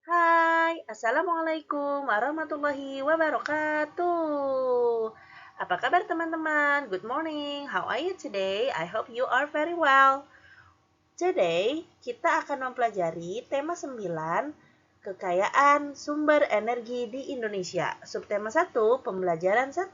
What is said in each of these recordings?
Hai, Assalamualaikum warahmatullahi wabarakatuh. Apa kabar teman-teman? Good morning. How are you today? I hope you are very well. Today, kita akan mempelajari tema 9, kekayaan sumber energi di Indonesia. Subtema 1, pembelajaran 1.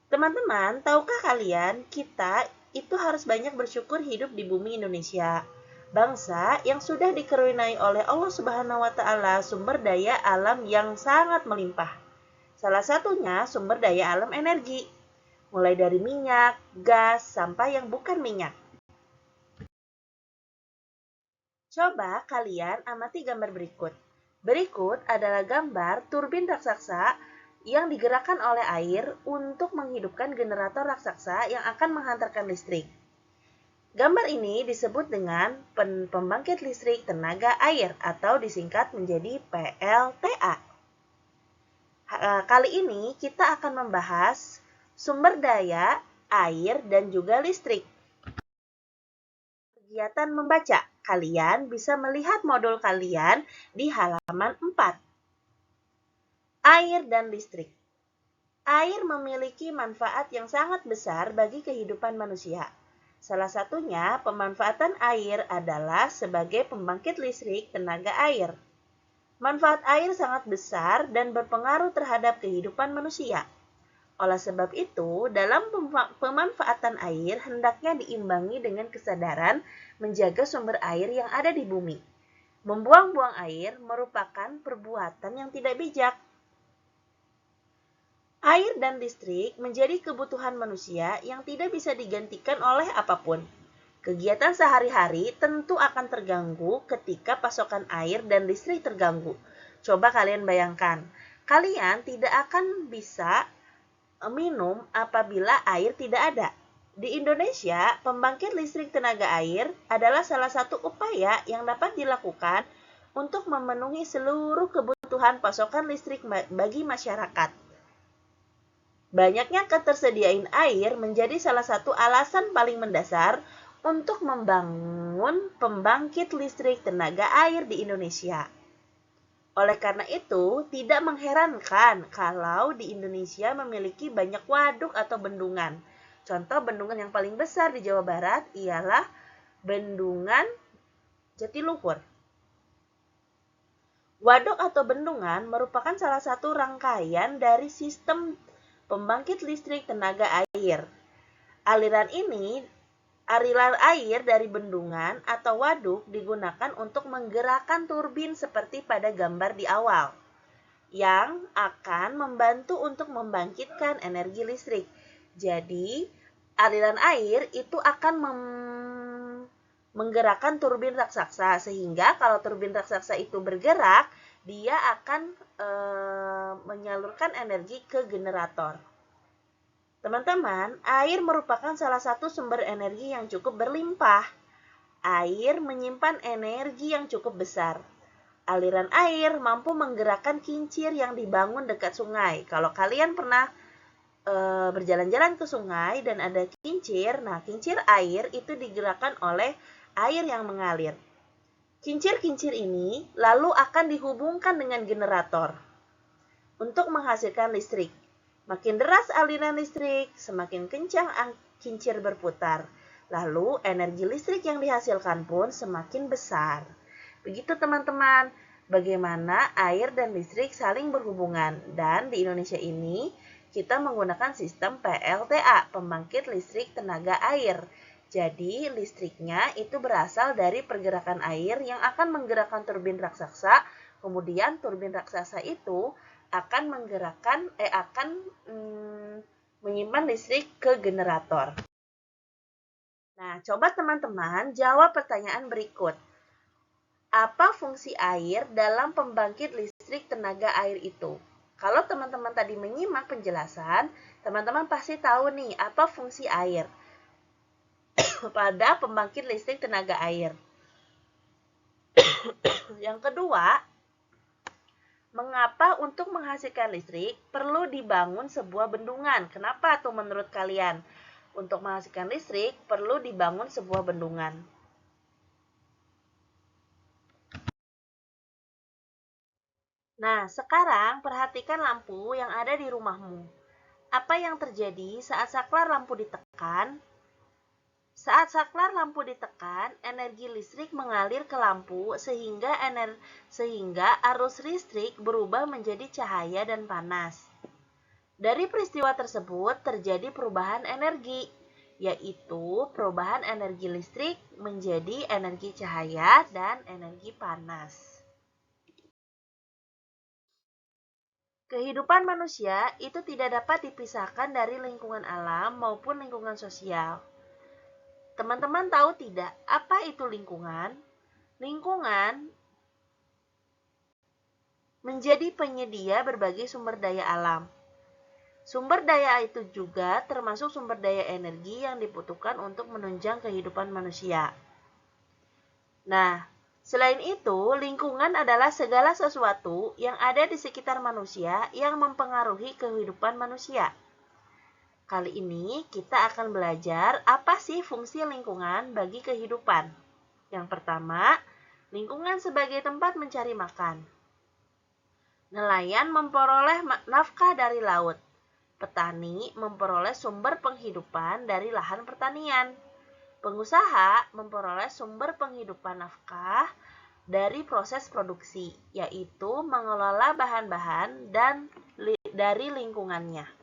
Teman-teman, tahukah kalian kita itu harus banyak bersyukur hidup di bumi Indonesia? Bangsa yang sudah dikaruniai oleh Allah Subhanahu wa taala sumber daya alam yang sangat melimpah. Salah satunya sumber daya alam energi, mulai dari minyak, gas, sampai yang bukan minyak. Coba kalian amati gambar berikut. Berikut adalah gambar turbin raksasa yang digerakkan oleh air untuk menghidupkan generator raksasa yang akan menghantarkan listrik. Gambar ini disebut dengan pembangkit listrik tenaga air atau disingkat menjadi PLTA. Kali ini kita akan membahas sumber daya air dan juga listrik. Kegiatan membaca. Kalian bisa melihat modul kalian di halaman 4. Air dan listrik. Air memiliki manfaat yang sangat besar bagi kehidupan manusia. Salah satunya pemanfaatan air adalah sebagai pembangkit listrik tenaga air. Manfaat air sangat besar dan berpengaruh terhadap kehidupan manusia. Oleh sebab itu, dalam pemanfaatan air hendaknya diimbangi dengan kesadaran menjaga sumber air yang ada di bumi. Membuang-buang air merupakan perbuatan yang tidak bijak. Air dan listrik menjadi kebutuhan manusia yang tidak bisa digantikan oleh apapun. Kegiatan sehari-hari tentu akan terganggu ketika pasokan air dan listrik terganggu. Coba kalian bayangkan, kalian tidak akan bisa minum apabila air tidak ada. Di Indonesia, pembangkit listrik tenaga air adalah salah satu upaya yang dapat dilakukan untuk memenuhi seluruh kebutuhan pasokan listrik bagi masyarakat. Banyaknya ketersediaan air menjadi salah satu alasan paling mendasar untuk membangun pembangkit listrik tenaga air di Indonesia. Oleh karena itu, tidak mengherankan kalau di Indonesia memiliki banyak waduk atau bendungan. Contoh bendungan yang paling besar di Jawa Barat ialah Bendungan Jatiluhur. Waduk atau bendungan merupakan salah satu rangkaian dari sistem pembangkit listrik tenaga air. Aliran air dari bendungan atau waduk digunakan untuk menggerakkan turbin seperti pada gambar di awal, yang akan membantu untuk membangkitkan energi listrik. Jadi, aliran air itu akan menggerakkan turbin raksasa, sehingga kalau turbin raksasa itu bergerak, dia akan menyalurkan energi ke generator. Teman-teman, air merupakan salah satu sumber energi yang cukup berlimpah. Air menyimpan energi yang cukup besar. Aliran air mampu menggerakkan kincir yang dibangun dekat sungai. Kalau kalian pernah berjalan-jalan ke sungai dan ada kincir, nah kincir air itu digerakkan oleh air yang mengalir. Kincir-kincir ini lalu akan dihubungkan dengan generator untuk menghasilkan listrik. Makin deras aliran listrik, semakin kencang kincir berputar. Lalu energi listrik yang dihasilkan pun semakin besar. Begitu teman-teman, bagaimana air dan listrik saling berhubungan. Dan di Indonesia ini, kita menggunakan sistem PLTA, pembangkit listrik tenaga air. Jadi, listriknya itu berasal dari pergerakan air yang akan menggerakkan turbin raksasa. Kemudian turbin raksasa itu akan menyimpan listrik ke generator. Nah, coba teman-teman jawab pertanyaan berikut. Apa fungsi air dalam pembangkit listrik tenaga air itu? Kalau teman-teman tadi menyimak penjelasan, teman-teman pasti tahu nih apa fungsi air pada pembangkit listrik tenaga air. Yang kedua, mengapa untuk menghasilkan listrik perlu dibangun sebuah bendungan? Kenapa tuh menurut kalian? Untuk menghasilkan listrik perlu dibangun sebuah bendungan. Nah, sekarang perhatikan lampu yang ada di rumahmu. Apa yang terjadi saat saklar lampu ditekan? Saat saklar lampu ditekan, energi listrik mengalir ke lampu sehingga arus listrik berubah menjadi cahaya dan panas. Dari peristiwa tersebut terjadi perubahan energi, yaitu perubahan energi listrik menjadi energi cahaya dan energi panas. Kehidupan manusia itu tidak dapat dipisahkan dari lingkungan alam maupun lingkungan sosial. Teman-teman tahu tidak apa itu lingkungan? Lingkungan menjadi penyedia berbagai sumber daya alam. Sumber daya itu juga termasuk sumber daya energi yang dibutuhkan untuk menunjang kehidupan manusia. Nah, selain itu, lingkungan adalah segala sesuatu yang ada di sekitar manusia yang mempengaruhi kehidupan manusia. Kali ini kita akan belajar apa sih fungsi lingkungan bagi kehidupan. Yang pertama, lingkungan sebagai tempat mencari makan. Nelayan memperoleh nafkah dari laut. Petani memperoleh sumber penghidupan dari lahan pertanian. Pengusaha memperoleh sumber penghidupan nafkah dari proses produksi, yaitu mengelola bahan-bahan dari lingkungannya.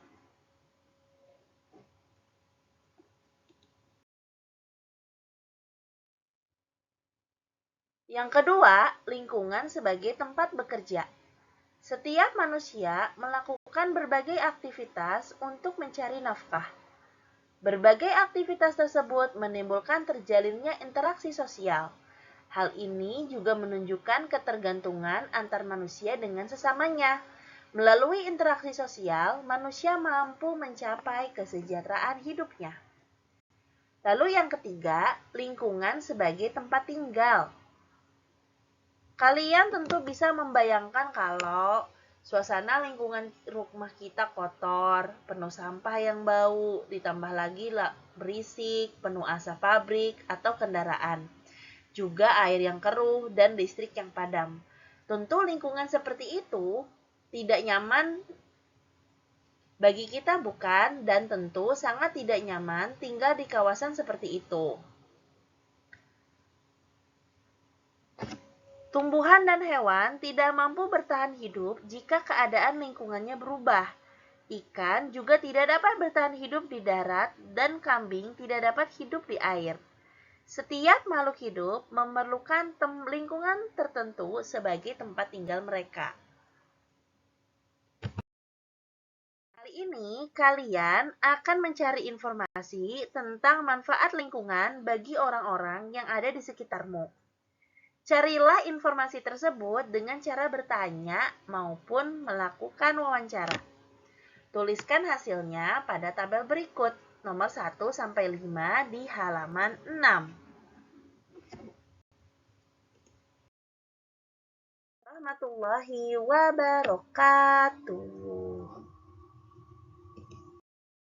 Yang kedua, lingkungan sebagai tempat bekerja. Setiap manusia melakukan berbagai aktivitas untuk mencari nafkah. Berbagai aktivitas tersebut menimbulkan terjalinnya interaksi sosial. Hal ini juga menunjukkan ketergantungan antar manusia dengan sesamanya. Melalui interaksi sosial, manusia mampu mencapai kesejahteraan hidupnya. Lalu yang ketiga, lingkungan sebagai tempat tinggal. Kalian tentu bisa membayangkan kalau suasana lingkungan rumah kita kotor, penuh sampah yang bau, ditambah lagi berisik, penuh asap pabrik atau kendaraan. Juga air yang keruh dan listrik yang padam. Tentu lingkungan seperti itu tidak nyaman bagi kita, bukan? Dan tentu sangat tidak nyaman tinggal di kawasan seperti itu. Tumbuhan dan hewan tidak mampu bertahan hidup jika keadaan lingkungannya berubah. Ikan juga tidak dapat bertahan hidup di darat dan kambing tidak dapat hidup di air. Setiap makhluk hidup memerlukan lingkungan tertentu sebagai tempat tinggal mereka. Kali ini kalian akan mencari informasi tentang manfaat lingkungan bagi orang-orang yang ada di sekitarmu. Carilah informasi tersebut dengan cara bertanya maupun melakukan wawancara. Tuliskan hasilnya pada tabel berikut, nomor 1 sampai 5 di halaman 6. Warahmatullahi wabarakatuh.